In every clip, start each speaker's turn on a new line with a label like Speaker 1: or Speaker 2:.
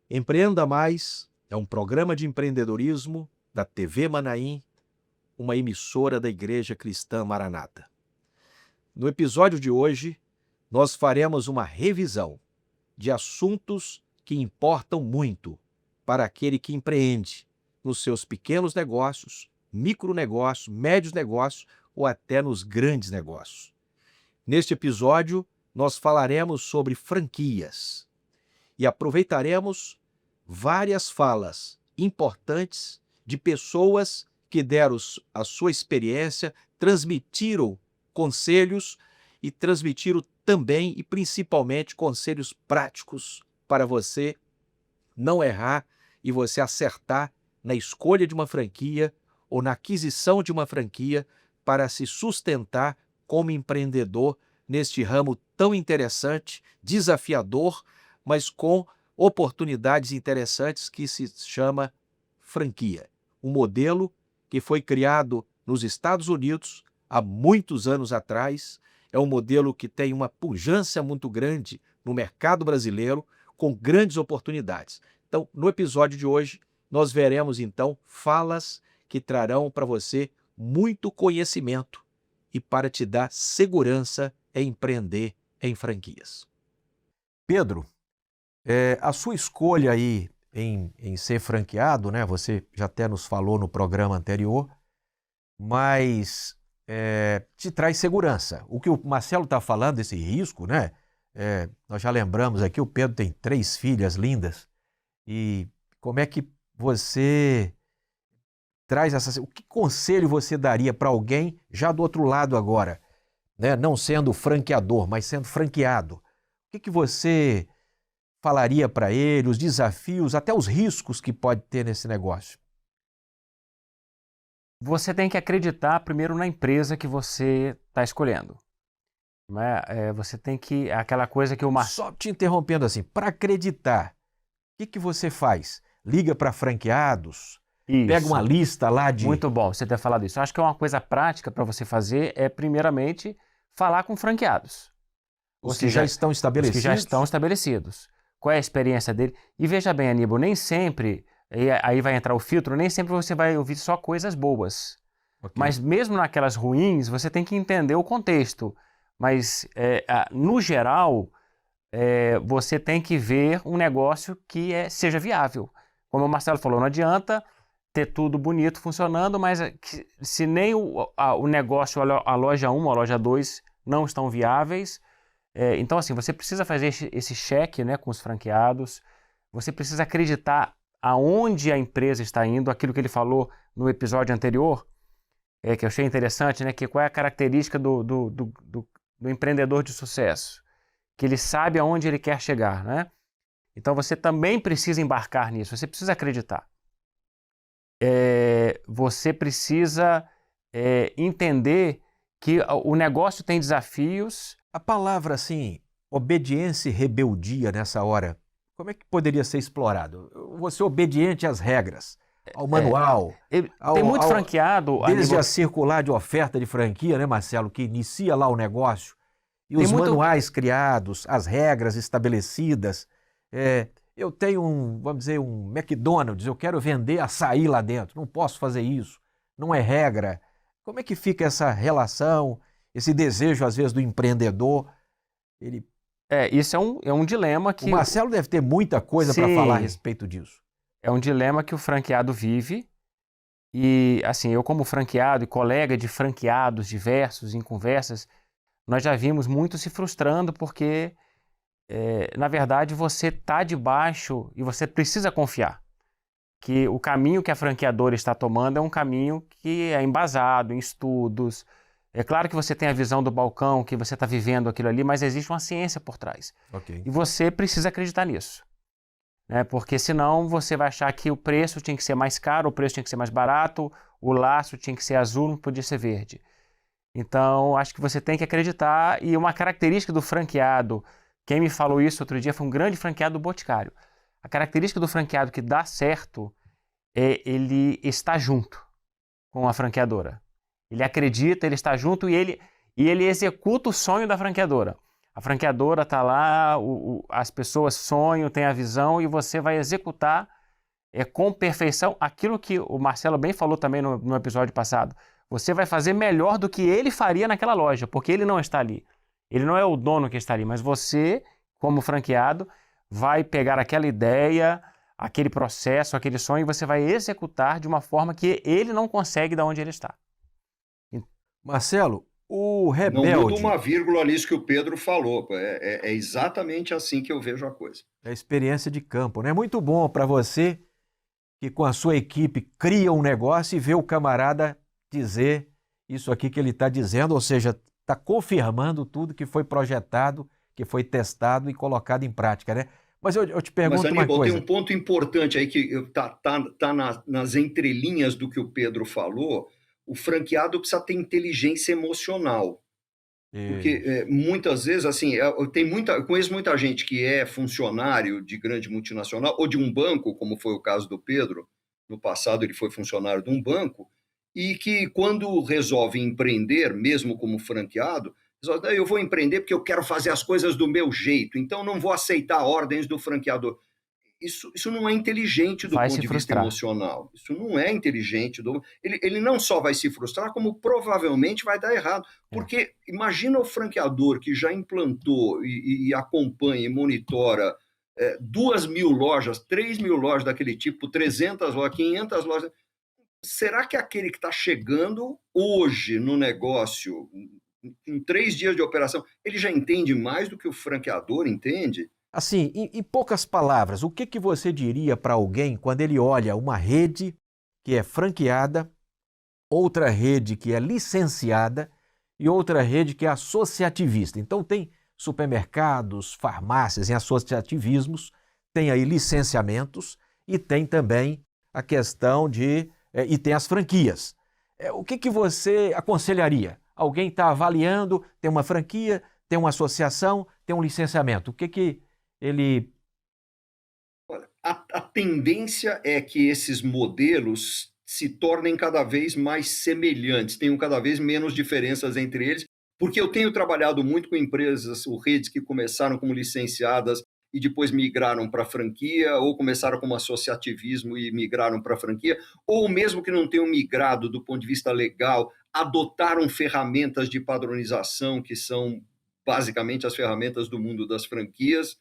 Speaker 1: Empreenda Mais é um programa de empreendedorismo da TV Manaim, uma emissora da Igreja Cristã Maranata. No episódio de hoje, nós faremos uma revisão de assuntos que importam muito para aquele que empreende nos seus pequenos negócios, micronegócios, médios negócios ou até nos grandes negócios. Neste episódio, nós falaremos sobre franquias e aproveitaremos várias falas importantes de pessoas que deram a sua experiência, transmitiram conselhos e transmitiram também e principalmente conselhos práticos para você não errar e você acertar na escolha de uma franquia ou na aquisição de uma franquia para se sustentar como empreendedor neste ramo tão interessante, desafiador, mas com oportunidades interessantes que se chama franquia. Um modelo que foi criado nos Estados Unidos há muitos anos atrás, é um modelo que tem uma pujança muito grande no mercado brasileiro, com grandes oportunidades. Então, no episódio de hoje, nós veremos então falas que trarão para você muito conhecimento e para te dar segurança em empreender em franquias. Pedro, a sua escolha aí em ser franqueado, né? Você já até nos falou no programa anterior, mas te traz segurança. O que o Marcelo está falando, esse risco, né? Nós já lembramos aqui, o Pedro tem 3 filhas lindas. E como é que você traz essa... O que conselho você daria para alguém já do outro lado agora, né? Não sendo franqueador, mas sendo franqueado? O que você falaria para ele, os desafios, até os riscos que pode ter nesse negócio?
Speaker 2: Você tem que acreditar primeiro na empresa que você está escolhendo. Não é? Você tem que... Aquela coisa que o
Speaker 1: Só te interrompendo assim, para acreditar, o que você faz? Liga para franqueados?
Speaker 2: Isso.
Speaker 1: Pega uma lista lá de...
Speaker 2: Muito bom você ter falado isso. Eu acho que uma coisa prática para você fazer é, primeiramente, falar com franqueados.
Speaker 1: Os que já estão estabelecidos?
Speaker 2: Os que já estão estabelecidos. Qual é a experiência dele? E veja bem, Aníbal, nem sempre, aí vai entrar o filtro, nem sempre você vai ouvir só coisas boas. Okay. Mas mesmo naquelas ruins, você tem que entender o contexto. Mas, no geral, você tem que ver um negócio que seja viável. Como o Marcelo falou, não adianta ter tudo bonito funcionando, mas se nem o negócio, a loja 1, a loja 2 não estão viáveis. Então, assim, você precisa fazer esse cheque, né, com os franqueados, você precisa acreditar aonde a empresa está indo, aquilo que ele falou no episódio anterior, que eu achei interessante, né, que qual é a característica do empreendedor de sucesso, que ele sabe aonde ele quer chegar, né? Então, você também precisa embarcar nisso, você precisa acreditar. Você precisa entender que o negócio tem desafios.
Speaker 1: A palavra, assim, obediência e rebeldia nessa hora, como é que poderia ser explorado? Você obediente às regras, ao manual.
Speaker 2: Tem muito franqueado...
Speaker 1: Desde a circular de oferta de franquia, né, Marcelo, que inicia lá o negócio, e os manuais criados, as regras estabelecidas. Eu tenho vamos dizer, um McDonald's, eu quero vender açaí lá dentro, não posso fazer isso, não é regra. Como é que fica essa relação, esse desejo, às vezes, do empreendedor?
Speaker 2: Isso é um dilema que...
Speaker 1: O Marcelo deve ter muita coisa para falar a respeito disso.
Speaker 2: É um dilema que o franqueado vive. E, assim, eu como franqueado e colega de franqueados diversos em conversas, nós já vimos muito se frustrando porque, na verdade, você está debaixo e você precisa confiar que o caminho que a franqueadora está tomando é um caminho que é embasado em estudos. É claro que você tem a visão do balcão, que você está vivendo aquilo ali, mas existe uma ciência por trás.
Speaker 1: Okay.
Speaker 2: E você precisa acreditar nisso. Né? Porque senão você vai achar que o preço tinha que ser mais caro, o preço tinha que ser mais barato, o laço tinha que ser azul, não podia ser verde. Então, acho que você tem que acreditar. E uma característica do franqueado, quem me falou isso outro dia foi um grande franqueado do Boticário. A característica do franqueado que dá certo é ele estar junto. com a franqueadora. Ele acredita, ele está junto e ele executa o sonho da franqueadora. A franqueadora está lá, as pessoas sonham, têm a visão e você vai executar com perfeição aquilo que o Marcelo bem falou também no episódio passado. Você vai fazer melhor do que ele faria naquela loja, porque ele não está ali. Ele não é o dono que está ali, mas você, como franqueado, vai pegar aquela ideia, aquele processo, aquele sonho, e você vai executar de uma forma que ele não consegue de onde ele está.
Speaker 1: Marcelo, o
Speaker 3: Não muda
Speaker 1: rebelde...
Speaker 3: uma vírgula nisso que o Pedro falou. É exatamente assim que eu vejo a coisa.
Speaker 1: É a experiência de campo, né? É muito bom para você que com a sua equipe cria um negócio e vê o camarada dizer isso aqui que ele está dizendo, ou seja, está confirmando tudo que foi projetado, que foi testado e colocado em prática, né? Mas eu te pergunto
Speaker 3: Mas,
Speaker 1: uma
Speaker 3: Aníbal,
Speaker 1: coisa.
Speaker 3: tem um ponto importante aí que tá nas entrelinhas do que o Pedro falou. O franqueado precisa ter inteligência emocional. Porque muitas vezes, assim, eu conheço muita gente que é funcionário de grande multinacional ou de um banco, como foi o caso do Pedro. No passado ele foi funcionário de um banco, e que quando resolve empreender, mesmo como franqueado, resolve, eu vou empreender porque eu quero fazer as coisas do meu jeito, então não vou aceitar ordens do franqueador. Isso não é inteligente do
Speaker 2: Vai
Speaker 3: ponto
Speaker 2: se
Speaker 3: de vista
Speaker 2: frustrar.
Speaker 3: emocional. Isso não é inteligente. Ele não só vai se frustrar, como provavelmente vai dar errado. Porque imagina o franqueador que já implantou e acompanha e monitora 2.000 lojas, 3.000 lojas daquele tipo, 300 lojas, 500 lojas. Será que aquele que está chegando hoje no negócio, em 3 dias de operação, ele já entende mais do que o franqueador entende?
Speaker 1: Assim, em poucas palavras, o que você diria para alguém quando ele olha uma rede que é franqueada, outra rede que é licenciada e outra rede que é associativista? Então tem supermercados, farmácias em associativismos, tem aí licenciamentos e tem também a questão e tem as franquias. O que você aconselharia? Alguém está avaliando, tem uma franquia, tem uma associação, tem um licenciamento. O que ele...
Speaker 3: Olha, a tendência é que esses modelos se tornem cada vez mais semelhantes, tenham cada vez menos diferenças entre eles, porque eu tenho trabalhado muito com empresas ou redes que começaram como licenciadas e depois migraram para franquia, ou começaram como associativismo e migraram para franquia, ou mesmo que não tenham migrado do ponto de vista legal, adotaram ferramentas de padronização que são basicamente as ferramentas do mundo das franquias.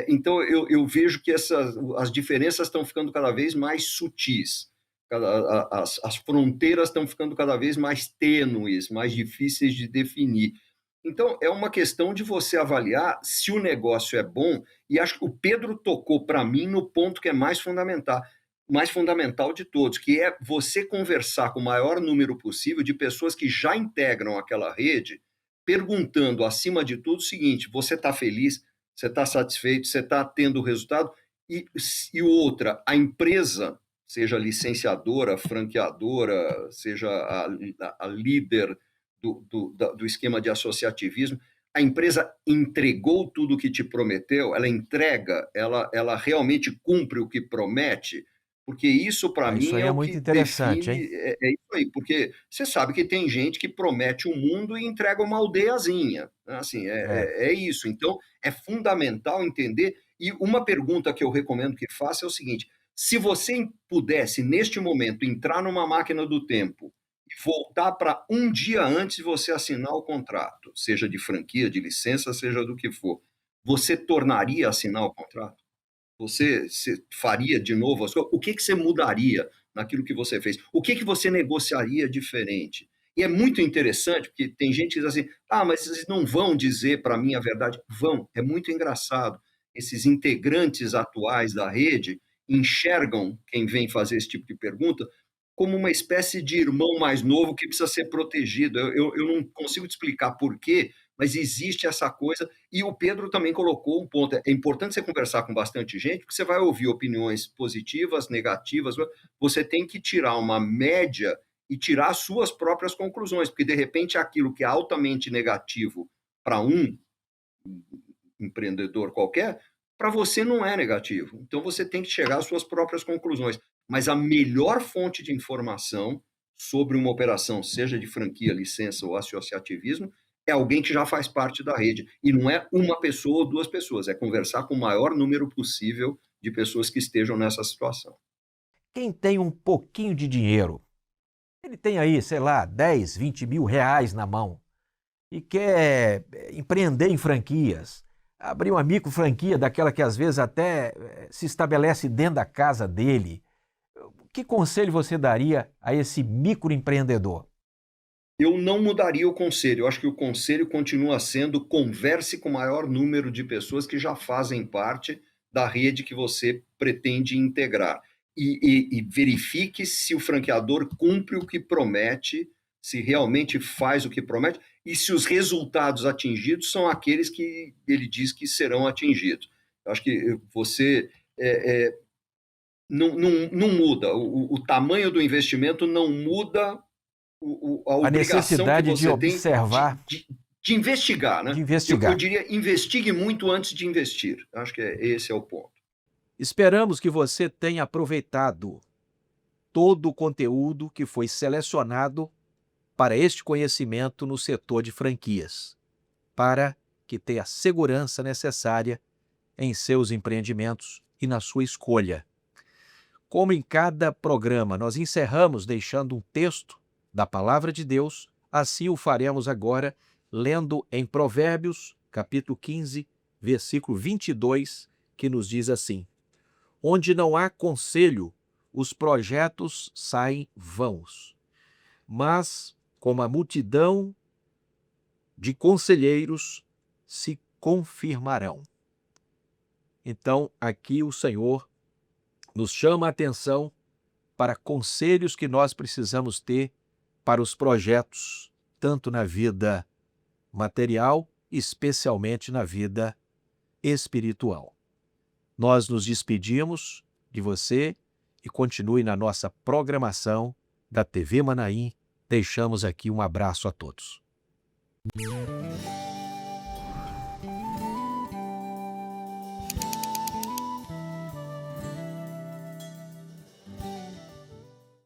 Speaker 3: Então, eu vejo que as diferenças estão ficando cada vez mais sutis, as fronteiras estão ficando cada vez mais tênues, mais difíceis de definir. Então, é uma questão de você avaliar se o negócio é bom, e acho que o Pedro tocou para mim no ponto que é mais fundamental de todos, que é você conversar com o maior número possível de pessoas que já integram aquela rede, perguntando, acima de tudo, o seguinte: você está feliz? Você está satisfeito? Você está tendo resultado? E outra, a empresa, seja licenciadora, franqueadora, seja a líder do esquema de associativismo, a empresa entregou tudo o que te prometeu, ela entrega, ela realmente cumpre o que promete, porque isso, para
Speaker 1: Isso
Speaker 3: mim,
Speaker 1: aí
Speaker 3: é
Speaker 1: é
Speaker 3: o
Speaker 1: muito
Speaker 3: que
Speaker 1: interessante,
Speaker 3: define,
Speaker 1: hein?
Speaker 3: é isso aí, porque você sabe que tem gente que promete um mundo e entrega uma aldeiazinha, assim, é isso. Então, é fundamental entender, e uma pergunta que eu recomendo que faça é o seguinte: se você pudesse, neste momento, entrar numa máquina do tempo e voltar para um dia antes de você assinar o contrato, seja de franquia, de licença, seja do que for, você tornaria a assinar o contrato? Você faria de novo as coisas? O que você mudaria naquilo que você fez? O que você negociaria diferente? E é muito interessante, porque tem gente que diz assim: mas vocês não vão dizer para mim a verdade. Vão, é muito engraçado. Esses integrantes atuais da rede enxergam quem vem fazer esse tipo de pergunta como uma espécie de irmão mais novo que precisa ser protegido. Eu não consigo te explicar por quê, mas existe essa coisa. E o Pedro também colocou um ponto: é importante você conversar com bastante gente, porque você vai ouvir opiniões positivas, negativas, você tem que tirar uma média e tirar as suas próprias conclusões, porque de repente aquilo que é altamente negativo para um empreendedor qualquer, para você não é negativo. Então você tem que chegar às suas próprias conclusões. Mas a melhor fonte de informação sobre uma operação, seja de franquia, licença ou associativismo, é alguém que já faz parte da rede. E não é uma pessoa ou duas pessoas, é conversar com o maior número possível de pessoas que estejam nessa situação.
Speaker 1: Quem tem um pouquinho de dinheiro, ele tem aí, sei lá, 10, 20 mil reais na mão e quer empreender em franquias, abrir uma micro franquia daquela que às vezes até se estabelece dentro da casa dele. Que conselho você daria a esse microempreendedor?
Speaker 3: Eu não mudaria o conselho. Eu acho que o conselho continua sendo converse com o maior número de pessoas que já fazem parte da rede que você pretende integrar. E verifique se o franqueador cumpre o que promete, se realmente faz o que promete, e se os resultados atingidos são aqueles que ele diz que serão atingidos. Eu acho que você não muda. O tamanho do investimento não muda a obrigação
Speaker 1: necessidade
Speaker 3: que você
Speaker 1: de observar,
Speaker 3: de investigar, né?
Speaker 1: de investigar.
Speaker 3: Eu diria, investigue muito antes de investir. Acho que esse é o ponto.
Speaker 1: Esperamos que você tenha aproveitado todo o conteúdo que foi selecionado para este conhecimento no setor de franquias, para que tenha a segurança necessária em seus empreendimentos e na sua escolha. Como em cada programa nós encerramos deixando um texto da Palavra de Deus, assim o faremos agora lendo em Provérbios, capítulo 15, versículo 22, que nos diz assim: Onde não há conselho, os projetos saem vãos, mas como a multidão de conselheiros se confirmarão. Então, aqui o Senhor nos chama a atenção para conselhos que nós precisamos ter para os projetos, tanto na vida material, especialmente na vida espiritual. Nós nos despedimos de você e continue na nossa programação da TV Manaim. Deixamos aqui um abraço a todos.